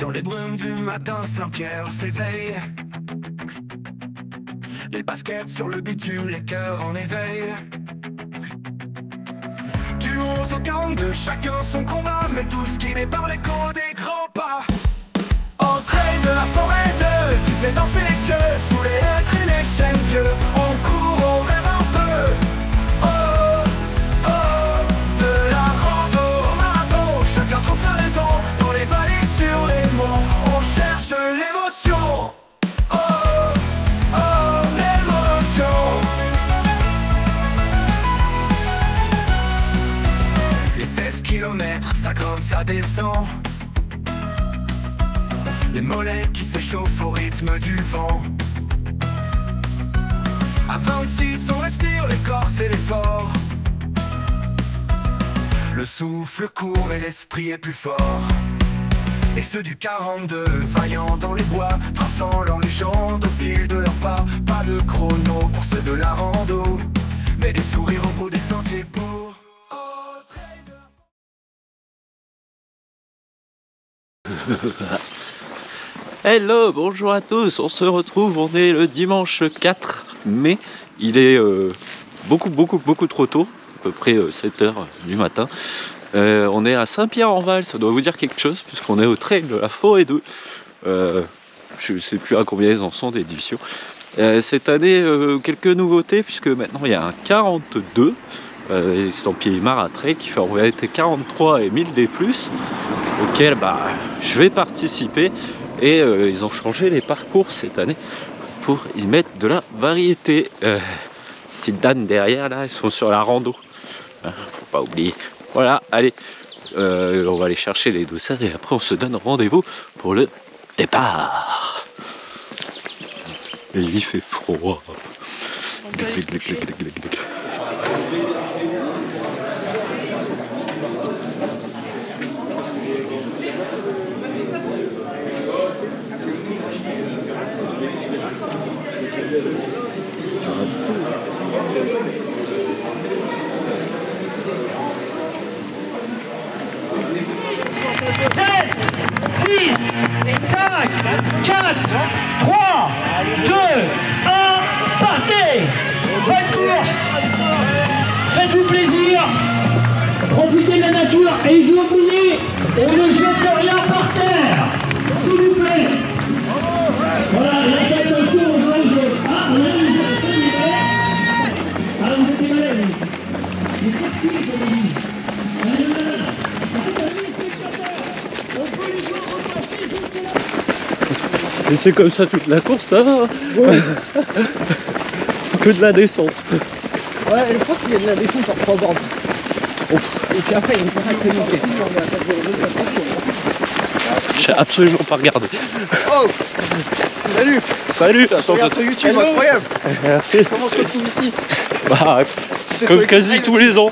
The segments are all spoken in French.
Dans les brumes du matin, Saint-Pierre s'éveille. Les baskets sur le bitume, les cœurs en éveil. Du 11 au 42, chacun son combat, mais tous guidés par l'écho des grands pas. Entrée de la forêt de, tu fais danser les cieux, sous les hêtres et les chênes vieux. On court, on rêve un peu. Oh, oh, de la rando au marathon, chacun trouve sa raison. Dans les vallées, sur les monts, on cherche l'émotion. Oh, oh, l'émotion. Les 16 kilomètres, ça grimpe, ça descend. Les mollets qui s'échauffent au rythme du vent. À 26 on respire l'écorce et l'effort. Le souffle court mais l'esprit est plus fort. Et ceux du 42, vaillants dans les bois, traçant leur légende au fil de leurs pas. Pas de chrono pour ceux de la rando, mais des sourires au bout des sentiers pour... Hello, bonjour à tous, on se retrouve, on est le dimanche 4 mai, il est beaucoup trop tôt, à peu près 7h du matin. On est à Saint-Pierre-en-Val, ça doit vous dire quelque chose, puisqu'on est au trail de la forêt 2. Je ne sais plus à combien ils en sont d'éditions. Cette année, quelques nouveautés, puisque maintenant il y a un 42, estampillé Mara Trail, qui fait en réalité 43 et 1000 D+, auquel je vais participer. Et ils ont changé les parcours cette année pour y mettre de la variété. Petite dame derrière là, ils sont sur la rando. Faut pas oublier. Voilà, allez, on va aller chercher les dossards et après on se donne rendez-vous pour le départ. Et il fait froid. Faites-vous plaisir, profitez de la nature et je vous prie, on ne jette rien par terre, s'il vous plaît. Voilà, et faites attention aux gens. Ah, on a eu une ah, vous étiez malade. Les sorties, comme on dit. On est malade. On peut les voir repasser jusque là. Et c'est comme ça toute la course, ça va. Ouais. Que de la descente. Ouais, je crois qu'il y a de la descente par 3 bornes. Et puis après, il y a une sacrée montée. J'ai absolument pas regardé. Oh, salut. Salut. Attends, Regarde sur YouTube, incroyable. Merci. Comment on se retrouve ici? Comme quasi tous les ans.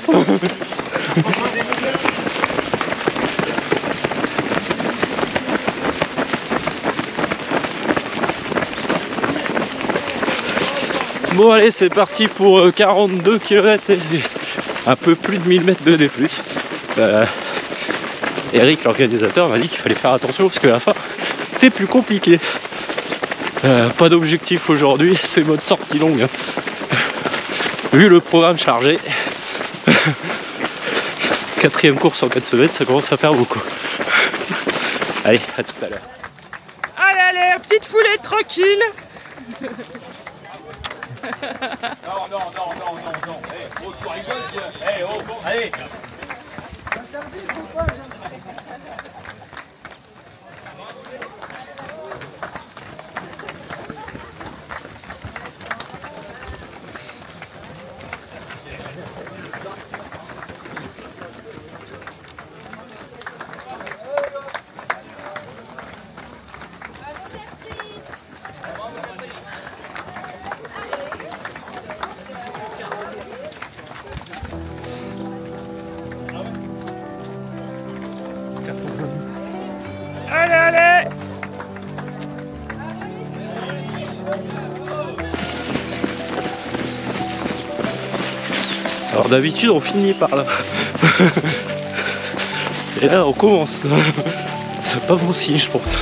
Bon allez, c'est parti pour 42 km et un peu plus de 1000 mètres de D+. Eric, l'organisateur, m'a dit qu'il fallait faire attention parce que la fin était plus compliqué. Pas d'objectif aujourd'hui, c'est mode sortie longue. Hein. Vu le programme chargé, 4e course en 4 semaines, ça commence à faire beaucoup. Allez, à tout à l'heure. Allez, petite foulée tranquille. Non. Hey, oh, tu rigoles bien. Hey, oh, allez. Allez. Alors d'habitude on finit par là. Et là on commence. c'est pas bon signe, je pense.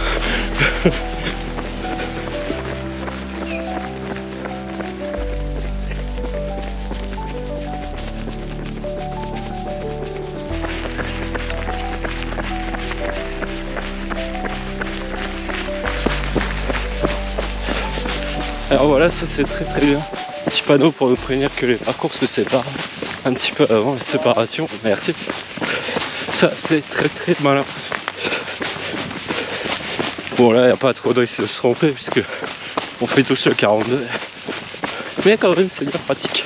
Alors voilà, ça c'est très très bien. Petit panneau pour nous prévenir que les parcours se séparent un petit peu avant la séparation. Merci. Ça c'est très très malin. Bon là, il n'y a pas trop de risque de se tromper puisque on fait tous le 42. Mais quand même, c'est bien pratique.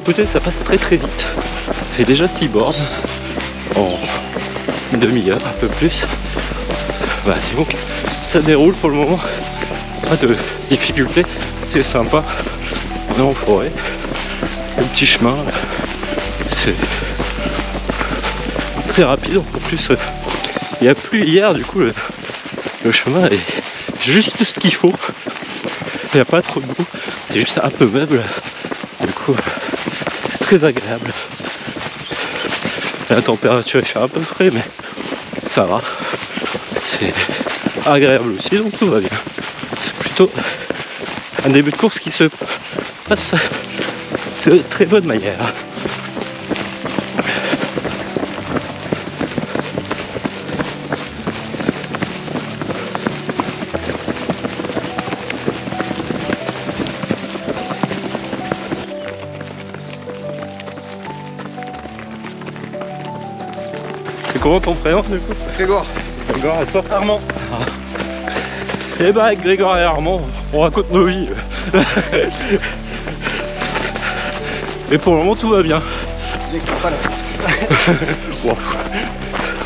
Écoutez, ça passe très très vite. On fait déjà 6 bornes en une demi-heure, un peu plus. Bah, donc ça déroule pour le moment. Pas de difficulté, c'est sympa. On est en forêt, un petit chemin. C'est très rapide. En plus, il n'y a plus hier, du coup, le chemin est juste ce qu'il faut. Il n'y a pas trop de boue, c'est juste un peu meuble. Du coup, c'est très agréable. La température, il fait un peu frais, mais ça va. C'est agréable aussi, donc tout va bien. C'est plutôt un début de course qui se passe de très bonne manière. C'est comment ton prénom du coup? Grégoire. Grégoire et toi? Armand. Et bah avec Grégoire et Armand, on raconte nos vies. Mais pour le moment tout va bien. Pas là. Wow.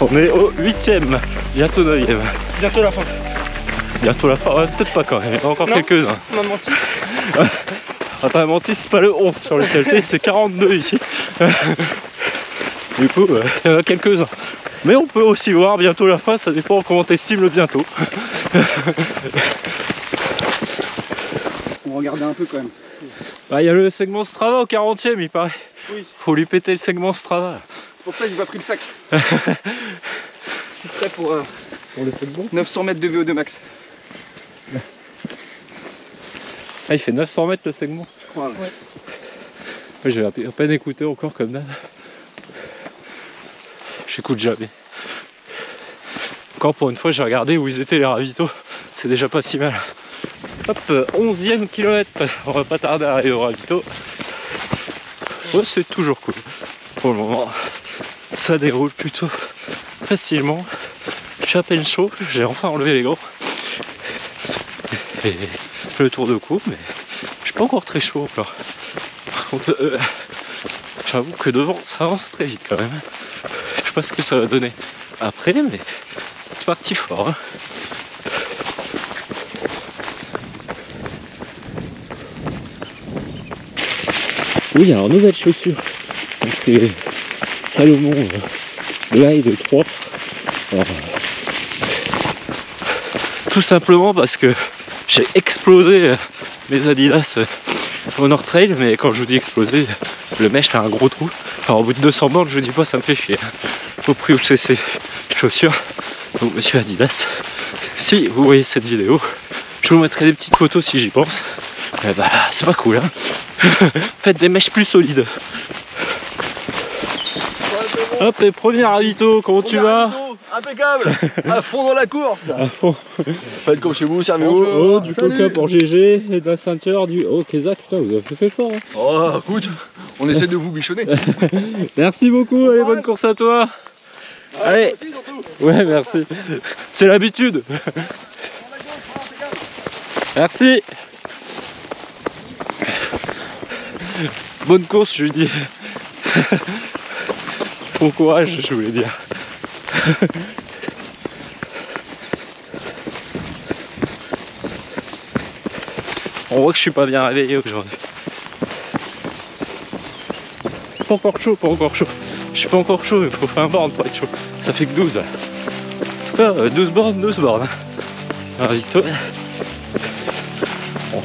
On est au 8ème, bientôt 9ème. Bientôt la fin. Bientôt la fin, ouais, peut-être pas quand même, il y en a encore Non. quelques-uns. On m'a menti. Ah, t'as menti, c'est pas le 11 sur lequel t'es, c'est 42 ici. Du coup, il y en a quelques-uns. Mais on peut aussi voir bientôt la fin, ça dépend comment t'estimes le bientôt. On regardait un peu quand même. Bah, il y a le segment Strava au 40ème, il paraît. Oui. Faut lui péter le segment Strava. C'est pour ça que j'ai pas pris le sac. Je suis prêt pour Pour le segment 900 mètres de VO2 max. Ah, il fait 900 mètres le segment. Voilà. Ouais, j'ai à peine écouté encore comme d'hab. J'écoute jamais. Encore pour une fois, j'ai regardé où ils étaient les ravitaux. C'est déjà pas si mal. Hop, 11ème kilomètre. On va pas tarder à arriver au ravito. Ouais, c'est toujours cool. Pour le moment, ça déroule plutôt facilement. Je suis à peine chaud. J'ai enfin enlevé les gants. Et le tour de cou, mais je suis pas encore très chaud encore. Par contre, j'avoue que devant, ça avance très vite quand même. Je sais pas ce que ça va donner après, mais c'est parti fort. Hein. Oui, alors nouvelle chaussure. C'est Salomon Glide 3. Alors, tout simplement parce que j'ai explosé mes Adidas Honor Trail, mais quand je vous dis exploser, le mèche a un gros trou. Alors au bout de 200 bornes, je dis pas, ça me fait chier. Au prix où c'est ces chaussures, donc monsieur Adidas, si vous voyez cette vidéo, je vous mettrai des petites photos si j'y pense. Eh bah, c'est pas cool, hein. Faites des mèches plus solides. Hop, et premier ravito, comment tu vas? Impeccable. À fond dans la course. À fond. Faites comme chez vous, servez-vous. Oh, du Salut. coca pour GG et de la ceinture du... Oh, Kézak, putain, vous avez fait fort. Hein. Oh, écoute, on essaie de vous bichonner. Merci beaucoup, allez, bonne course à toi. Allez. Ouais, merci. C'est l'habitude. Merci. Bonne course, je lui dis. Bon courage, je voulais dire. On voit que je suis pas bien réveillé aujourd'hui. pas encore chaud, pas encore chaud. Je suis pas encore chaud, il faut faire un borne pour être chaud. Ça fait que 12. En tout cas, 12 bornes, 12 bornes. Alors, vite. Bon.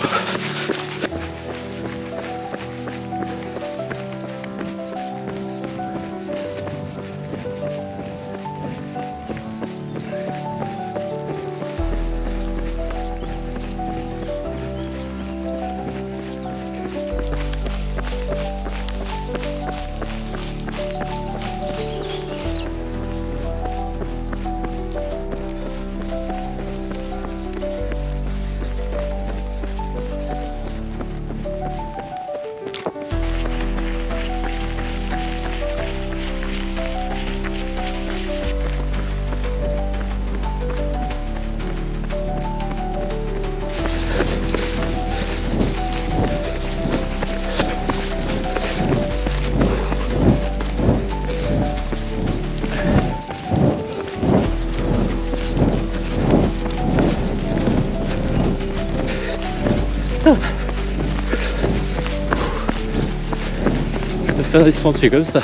Je vais faire des sentiers comme ça.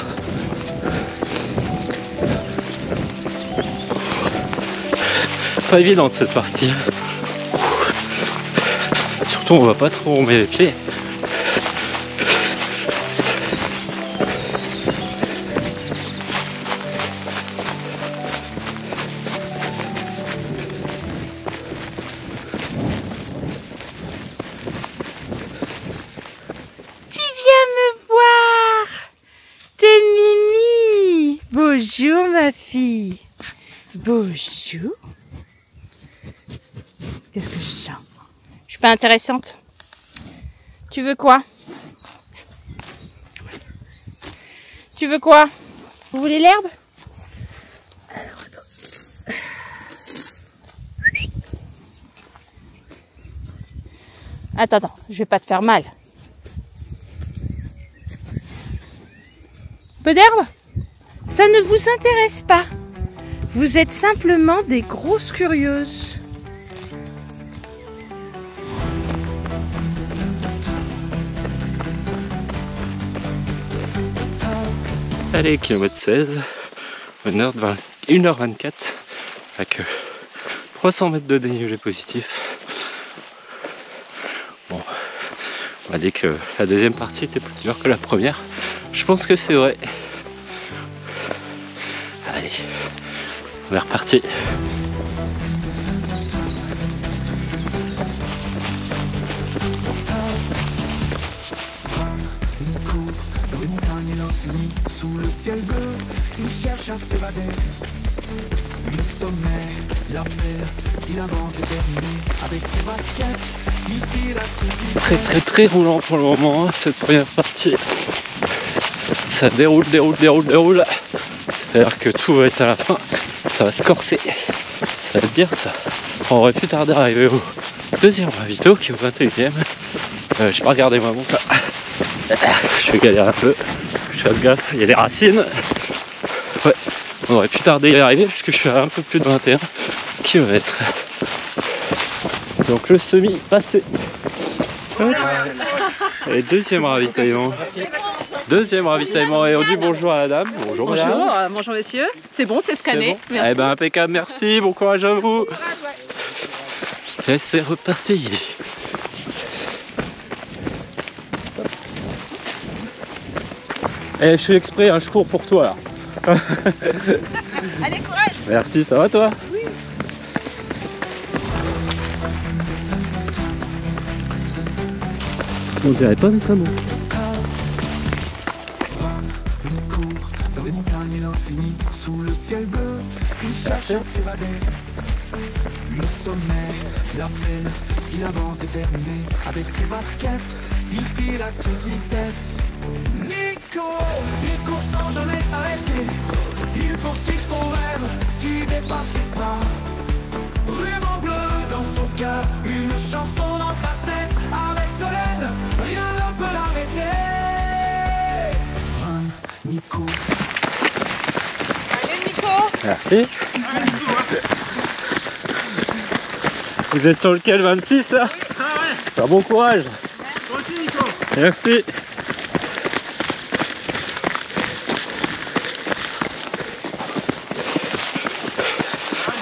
Pas évidente cette partie. Surtout on va pas trop remettre les pieds. Bonjour ma fille. Bonjour. Qu'est-ce que je sens? Je suis pas intéressante. Tu veux quoi? Tu veux quoi? Vous voulez l'herbe? Alors attends. Attends, je vais pas te faire mal. Peu d'herbe? Ça ne vous intéresse pas. Vous êtes simplement des grosses curieuses. Allez, kilomètre 16, 1h24, avec 300 mètres de dénivelé positif. Bon, on m'a dit que la deuxième partie était plus dure que la première. Je pense que c'est vrai. Allez, on est reparti. Sous le ciel bleu, il cherche à s'évader. Le sommet l'appelle, il avance déterminé. Avec ses baskets, il file à toute vitesse. Très roulant pour le moment, hein, cette première partie. Ça déroule. C'est-à-dire que tout va être à la fin. Ça va se corser. Ça va être bien ça. On aurait pu tarder à arriver au deuxième ravito qui est au 21ème. J'ai pas regardé ma montre là. Je vais galérer un peu. Je fasse gaffe, il y a des racines. Ouais, on aurait pu tarder à y arriver puisque je suis à un peu plus de 21 km. Donc le semi passé. Et deuxième ravitaillement. Et on dit bonjour à la dame. Bonjour madame. Bonjour messieurs. C'est bon, c'est scanné. Bon. Merci. Eh ben impeccable, merci, bon courage à vous. Et c'est reparti. Eh, je fais exprès, hein, je cours pour toi là. Allez, courage. Merci, ça va toi? Oui. On dirait pas mais ça monte. Il court dans les montagnes et l'infini. Sous le ciel bleu, il cherche à s'évader. Le sommet l'appelle, il avance déterminé. Avec ses baskets, il file à toute vitesse. Nico, il court sans jamais s'arrêter. Il poursuit son rêve qui dépasse ses pas. Ruban bleu dans son cœur, une chanson dans sa tête. Avec Solène, rien ne peut l'arrêter. Run, Nico. Allez Nico. Merci. Vous êtes sur lequel, 26 là? Ah ouais. Bon courage. Toi aussi Nico. Merci.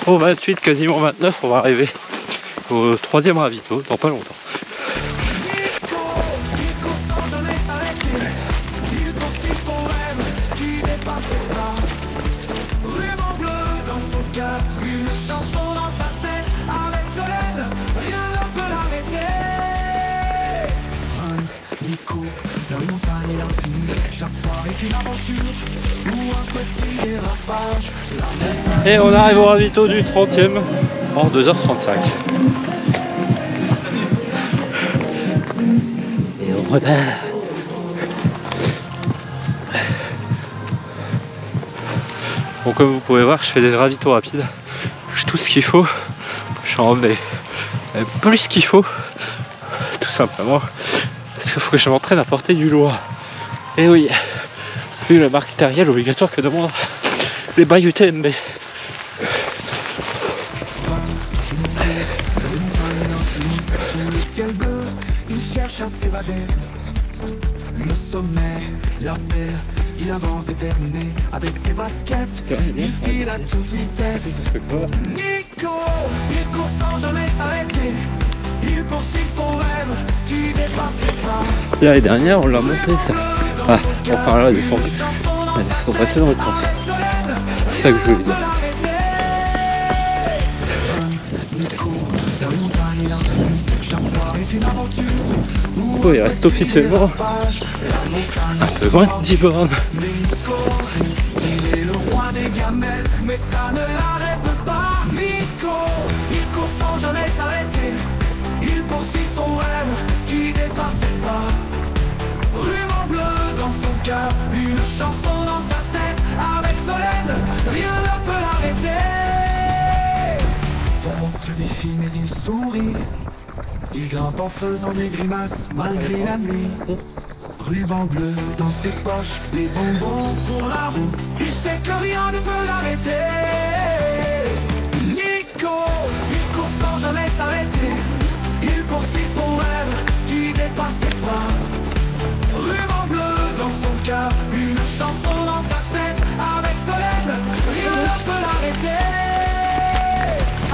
au 28, quasiment 29, on va arriver au 3e ravito dans pas longtemps. Et on arrive au ravito du 30e en 2h35. Et on repart. Bon, comme vous pouvez voir, je fais des ravitaux rapides. J'ai tout ce qu'il faut. J'en ai plus qu'il faut. Tout simplement. Parce qu'il faut que je m'entraîne à porter du lourd. Et oui, vu la marque matériel obligatoire que demandent les bails UTMB. Le ciel bleu, il cherche à s'évader. Le sommet l'appelle, il avance déterminé. Avec ses baskets, il file à toute vitesse. Nico, il court sans jamais s'arrêter. Il poursuit son rêve qui dépasse ses pas. L'année dernière, on l'a monté ça. Ah, enfin là, ils sont passés dans l'autre sens. C'est ça que je voulais dire. Oh, il reste officiellement un peu moins de 10 bornes. Il est le roi des gamelles, mais ça ne l'arrête pas. Nico, il court sans jamais s'arrêter. Il poursuit son rêve qui dépasse ses pas. Ruban bleu dans son cœur, une chanson dans sa tête. Avec Solène, rien ne peut l'arrêter. Monte le défi mais il sourit. Il grimpe en faisant des grimaces malgré la nuit. Ruban bleu dans ses poches, des bonbons pour la route. Il sait que rien ne peut l'arrêter. Nico, il court sans jamais s'arrêter. Il poursuit son rêve qui dépasse ses pas. Ruban bleu dans son cœur, une chanson dans sa tête. Avec Solène, rien ne peut l'arrêter.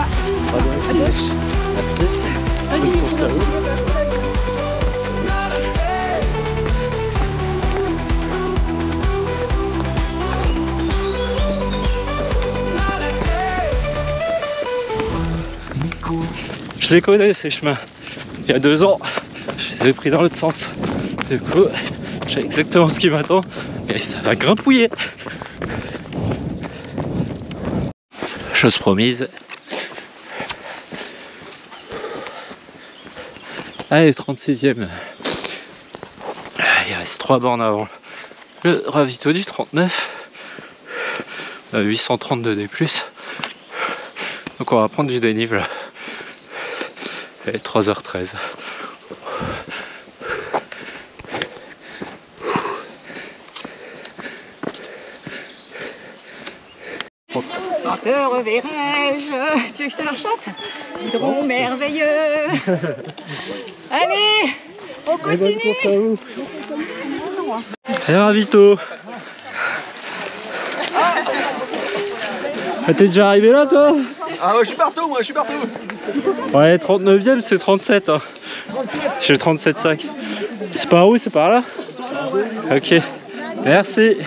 À gauche. Merci. Je les connais ces chemins. Il y a 2 ans, je les avais pris dans l'autre sens. Du coup, je sais exactement ce qui m'attend et ça va grimpouiller. Chose promise. Allez, 36e. Il reste 3 bornes avant le ravito du 39. 832 D+. Donc on va prendre du dénivelé. Et 3h13. Quand te reverrai-je? Tu veux que je te la chante? Hydron merveilleux. Allez, on continue. C'est ravito. Ah, t'es déjà arrivé là toi? Ah ouais, je suis partout, moi, je suis partout. Ouais, 39e c'est 37. Hein. 37. J'ai 37 sacs. C'est par où? C'est par là? Ok. Merci.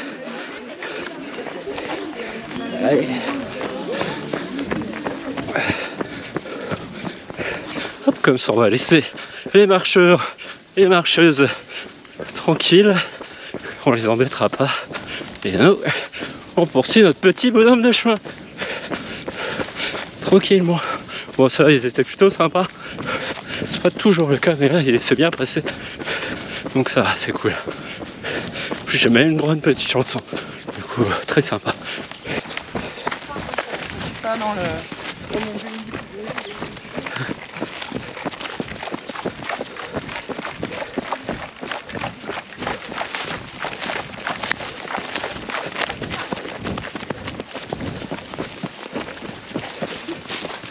Allez. Hop, comme ça on va laisser les marcheurs et les marcheuses tranquilles. On les embêtera pas. Et nous, on poursuit notre petit bonhomme de chemin. Tranquillement. Bon, ça, ils étaient plutôt sympas. C'est pas toujours le cas, mais là, il s'est bien passé. Donc ça, c'est cool. J'ai même une bonne petite chanson. Du coup, très sympa. Pas dans le...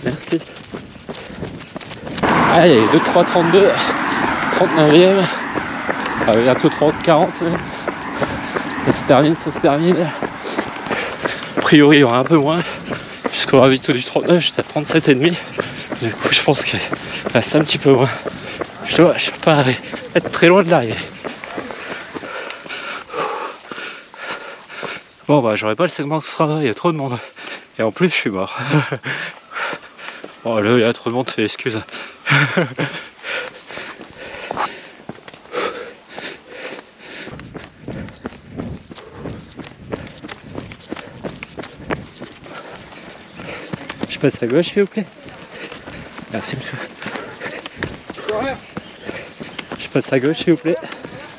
Merci. Allez, 2, 3, 32, 39e, bientôt 30, 40. Ça se termine, ça se termine. A priori, il y aura un peu moins. Puisqu'au ravito du 39, j'étais à 37,5. Du coup, je pense qu'il reste un petit peu moins. Je peux pas être très loin de l'arrivée. Bon, bah, j'aurais pas le segment de Strava, il y a trop de monde. Et en plus, je suis mort. Oh là, il y a trop de monde, c'est l'excuse. Je passe à gauche, s'il vous plaît. Merci, monsieur. Je passe à gauche, s'il vous plaît.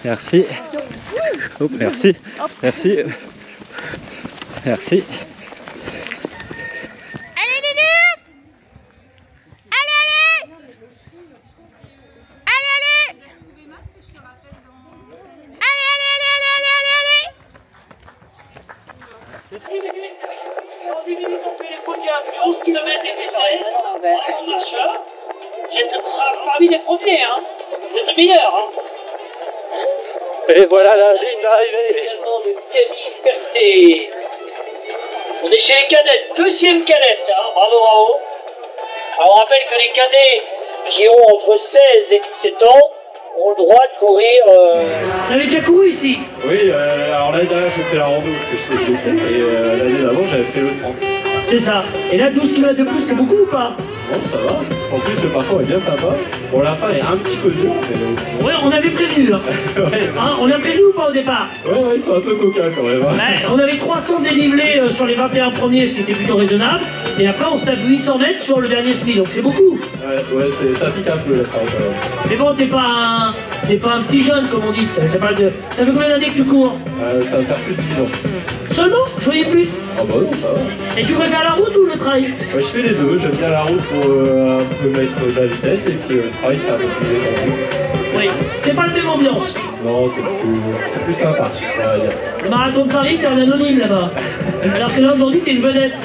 Merci. Oh, merci. Merci. Merci. Allez, Linus! Allez, allez! Allez, allez! Allez, allez, allez, allez, allez, allez! En 10 minutes, on fait les podiums de 11 km et 16. En marcheur. Vous êtes parmi les premiers, hein. Vous êtes les meilleurs, hein. Et voilà la ligne d'arrivée. Également de Camille Ferté. On est chez les cadettes, deuxième cadette, hein. Bravo, bravo. Alors on rappelle que les cadets qui ont entre 16 et 17 ans ont le droit de courir. T'avais déjà couru ici? Oui, alors l'année dernière j'ai fait la rando parce que j'étais blessé et l'année d'avant j'avais fait le 30. C'est ça. Et là, 12 km de plus, c'est beaucoup ou pas? Bon, ça va. En plus, le parcours est bien sympa. Bon, la fin est un petit peu dure, mais Ouais, on avait prévenu. Hein. ouais. Hein, on a prévenu ou pas au départ? Ouais, ils sont un peu coquins quand même. Hein. Ouais, on avait 300 dénivelés sur les 21 premiers, ce qui était plutôt raisonnable. Et après, on se tape 800 mètres sur le dernier speed, donc c'est beaucoup. Ouais, ça pique un peu la fin quand même. Mais bon, t'es pas un petit jeune, comme on dit. Ça fait combien d'années que tu cours? Ça va faire plus de 10 ans. Seulement? Je voyais plus. Ah bah non, ça va. Et tu préfères la route ou le trail? Ouais, je fais les deux. J'aime bien la route pour un peu mettre de la vitesse et puis le trail, c'est un peu plus détendu. Oui, c'est pas la même ambiance. Non, c'est plus sympa, on va dire. Le marathon de Paris, t'es un anonyme là-bas. Alors que là, aujourd'hui, t'es une vedette.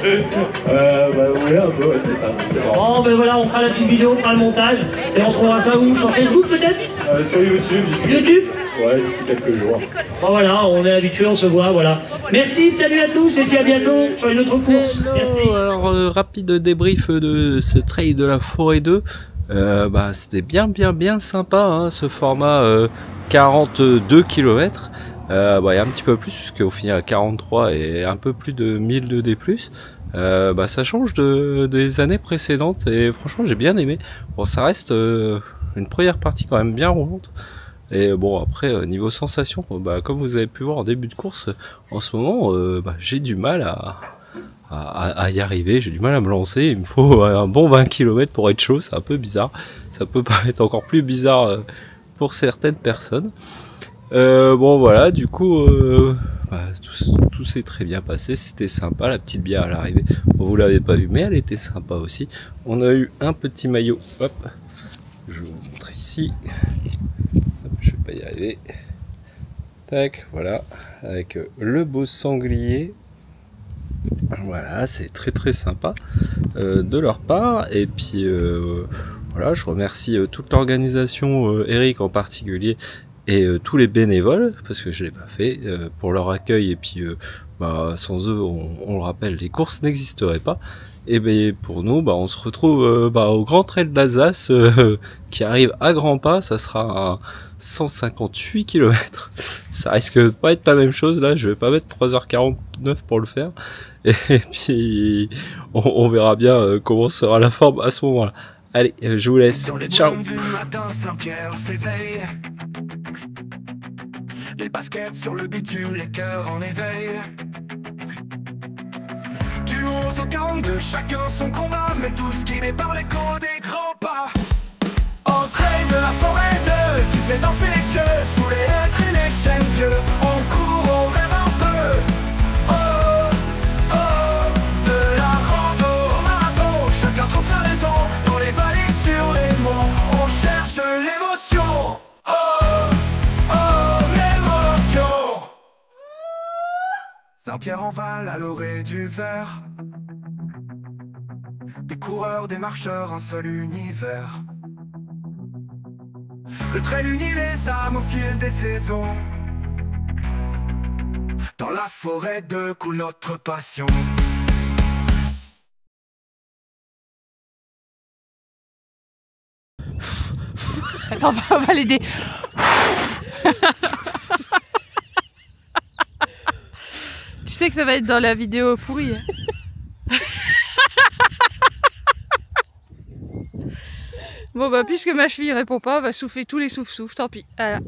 Bah oui, un peu, ouais, c'est ça. C'est bon. Bon, ben voilà, on fera la petite vidéo, on fera le montage. Et on trouvera ça où? Sur Facebook peut-être? Sur YouTube, d'ici. YouTube? Ouais, d'ici quelques jours. Bon voilà, on est habitué, on se voit, voilà. Merci, salut à tous et puis à bientôt sur une autre course. Merci. Alors, rapide débrief de ce trail de la forêt 2. Bah, c'était bien sympa, hein, ce format 42 km. Bah, il y a un petit peu plus, puisqu'au final à 43 et un peu plus de 1000 de D+. Bah, ça change des années précédentes et franchement j'ai bien aimé. Bon, ça reste une première partie quand même bien roulante. Et bon, après niveau sensation, bah, comme vous avez pu voir en début de course, en ce moment bah, j'ai du mal à y arriver, j'ai du mal à me lancer. Il me faut un bon 20 km pour être chaud, c'est un peu bizarre. Ça peut paraître encore plus bizarre pour certaines personnes. Bon voilà, du coup bah, tout s'est très bien passé, c'était sympa. La petite bière à l'arrivée, bon, vous l'avez pas vu mais elle était sympa aussi. On a eu un petit maillot, hop, je vous montre ici, hop, je vais pas y arriver, tac, voilà, avec le beau sanglier. Voilà, c'est très sympa de leur part. Et puis voilà, je remercie toute l'organisation, Eric en particulier, et tous les bénévoles, parce que je l'ai pas fait, pour leur accueil. Et puis bah, sans eux, on le rappelle, les courses n'existeraient pas. Et ben pour nous, bah, on se retrouve bah, au Grand Trail de l'Alsace qui arrive à grands pas. Ça sera un 158 km. Ça risque de pas être la même chose là. Je vais pas mettre 3h49 pour le faire. Et puis on verra bien comment sera la forme à ce moment-là. Allez, je vous laisse. Ciao. Du matin, Saint-Pierre s'éveille. Les baskets sur le bitume, les cœurs en éveil. Du 11 au 42, chacun son combat, mais tous guidés par l'écho des grands pas. Entrée de la forêt 2, tu fais danser les cieux, sous les hêtres et les chênes vieux. On court, on rêve un peu. Oh, oh, de la rando au marathon, chacun trouve sa raison. Dans les vallées, sur les monts, on cherche l'émotion. Oh, oh, l'émotion. Saint-Pierre en Val, à l'orée du Ver. Des coureurs, des marcheurs, un seul univers. Le trail unit les âmes au fil des saisons. Dans la forêt 2 coule notre passion. Attends, on va l'aider. Tu sais que ça va être dans la vidéo pourrie. Hein. Bon bah puisque ma cheville répond pas, on va souffler tous les souffles-souffles, tant pis. Voilà.